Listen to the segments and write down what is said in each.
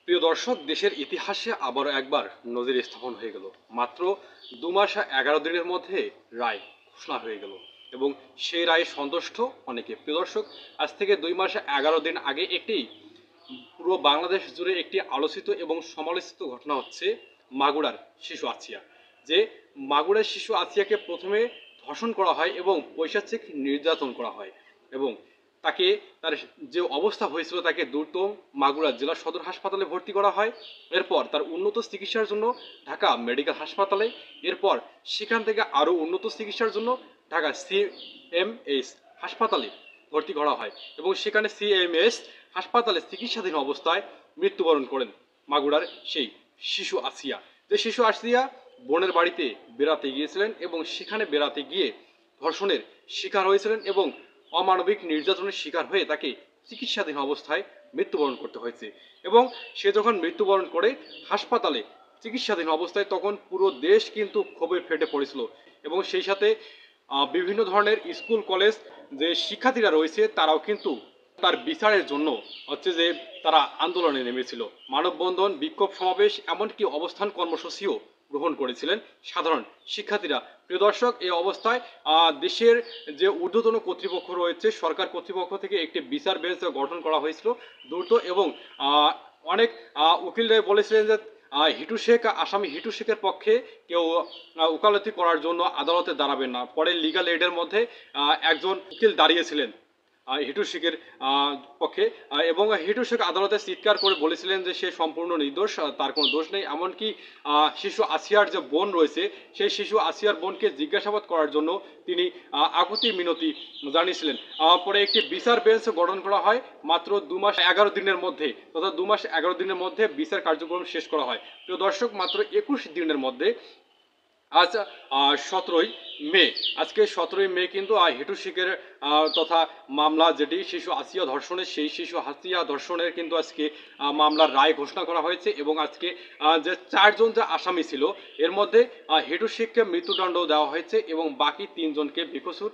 প্রিয় দর্শক, দেশের ইতিহাসে আবারও একবার নজির স্থাপন হয়ে গেল। মাত্র ২ মাস ১১ দিনের মধ্যে রায় ঘোষণা হয়ে গেল এবং সেই রায়ে সন্তুষ্ট অনেকে। প্রিয় দর্শক, আজ থেকে ২ মাস ১১ দিন আগে একটি পুরো বাংলাদেশ জুড়ে একটি আলোচিত এবং সমালোচিত ঘটনা হচ্ছে মাগুরার শিশু আসিয়া। যে মাগুরার শিশু আসিয়াকে প্রথমে ধর্ষণ করা হয় এবং পৈশাচিক নির্যাতন করা হয় এবং তাকে তার যে অবস্থা হয়েছিল তাকে দ্রুত মাগুরা জেলা সদর হাসপাতালে ভর্তি করা হয়। এরপর তার উন্নত চিকিৎসার জন্য ঢাকা মেডিকেল হাসপাতালে, এরপর সেখান থেকে আরও উন্নত চিকিৎসার জন্য ঢাকা সিএমএইচ হাসপাতালে ভর্তি করা হয় এবং সেখানে সিএমএইচ হাসপাতালে চিকিৎসাধীন অবস্থায় মৃত্যুবরণ করেন মাগুরার সেই শিশু আসিয়া। যে শিশু আসিয়া বোনের বাড়িতে বেড়াতে গিয়েছিলেন এবং সেখানে বেড়াতে গিয়ে ধর্ষণের শিকার হয়েছিলেন এবং অমানবিক নির্যাতনের শিকার হয়ে তাকে চিকিৎসাধীন অবস্থায় মৃত্যুবরণ করতে হয়েছে। এবং সে যখন মৃত্যুবরণ করে হাসপাতালে চিকিৎসাধীন অবস্থায়, তখন পুরো দেশ কিন্তু ক্ষোভে ফেটে পড়েছিল এবং সেই সাথে বিভিন্ন ধরনের স্কুল কলেজ যে শিক্ষার্থীরা রয়েছে তারাও কিন্তু তার বিচারের জন্য হচ্ছে যে তারা আন্দোলনে নেমেছিল। মানববন্ধন, বিক্ষোভ সমাবেশ, এমনকি অবস্থান কর্মসূচিও গ্রহণ করেছিলেন সাধারণ শিক্ষার্থীরা। প্রিয় দর্শক, এই অবস্থায় দেশের যে ঊর্ধ্বতন কর্তৃপক্ষ রয়েছে, সরকার কর্তৃপক্ষ থেকে একটি বিচার বেঞ্চ গঠন করা হয়েছিল দ্রুত এবং অনেক উকিলরা বলেছিলেন যে হিটু শেখ, আসামি হিটু শেখের পক্ষে কেউ ওকালতি করার জন্য আদালতে দাঁড়াবেন না। পরে লিগাল এইডের মধ্যে একজন উকিল দাঁড়িয়েছিলেন হিটু শেখের পক্ষে এবং হিটু শেখ আদালতে চিৎকার করে বলেছিলেন যে সে সম্পূর্ণ নির্দোষ, তার কোনো দোষ নেই। এমনকি শিশু আসিয়ার যে বোন রয়েছে, সেই শিশু আসিয়ার বোনকে জিজ্ঞাসাবাদ করার জন্য তিনি আকুতি মিনতি জানিয়েছিলেন। পরে একটি বিচার বেঞ্চ গঠন করা হয় মাত্র ২ মাস ১১ দিনের মধ্যে, তথা ২ মাস ১১ দিনের মধ্যে বিচার কার্যক্রম শেষ করা হয়। প্রিয় দর্শক, মাত্র ২১ দিনের মধ্যে আজ ১৭ই মে, আজকে ১৭ই মে কিন্তু হিটু শেখের তথা মামলা, যেটি শিশু আসিয়া ধর্ষণের, সেই শিশু আসিয়া ধর্ষণের কিন্তু আজকে মামলার রায় ঘোষণা করা হয়েছে এবং আজকে যে ৪ জন যে আসামি ছিল এর মধ্যে হিটু শেখকে মৃত্যুদণ্ড দেওয়া হয়েছে এবং বাকি ৩ জনকে বেকসুর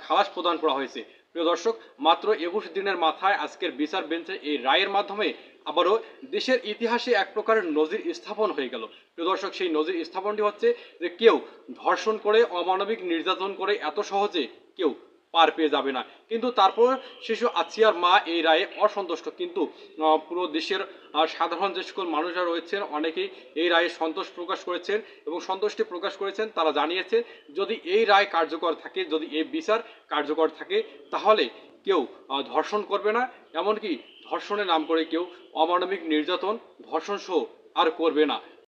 খালাস প্রদান করা হয়েছে। প্রিয় দর্শক, মাত্র ২১ দিনের মাথায় আজকের বিচার বেঞ্চের এই রায়ের মাধ্যমে আবারও দেশের ইতিহাসে এক প্রকারের নজির স্থাপন হয়ে গেল। প্রিয় দর্শক, সেই নজির স্থাপনটি হচ্ছে যে কেউ ধর্ষণ করে, অমানবিক নির্যাতন করে এত সহজে কেউ পার পেয়ে যাবে না। কিন্তু তারপর শিশু আসিয়ার মা এই রায়ে অসন্তুষ্ট, কিন্তু পুরো দেশের সাধারণ যে সকল মানুষরা রয়েছেন অনেকেই এই রায়ে সন্তোষ প্রকাশ করেছেন এবং সন্তুষ্টি প্রকাশ করেছেন। তারা জানিয়েছে যদি এই রায় কার্যকর থাকে, যদি এই বিচার কার্যকর থাকে, তাহলে কেউ ধর্ষণ করবে না, এমনকি ধর্ষণের নাম করে কেউ অমানবিক নির্যাতন, ধর্ষণ সহ আর করবে না।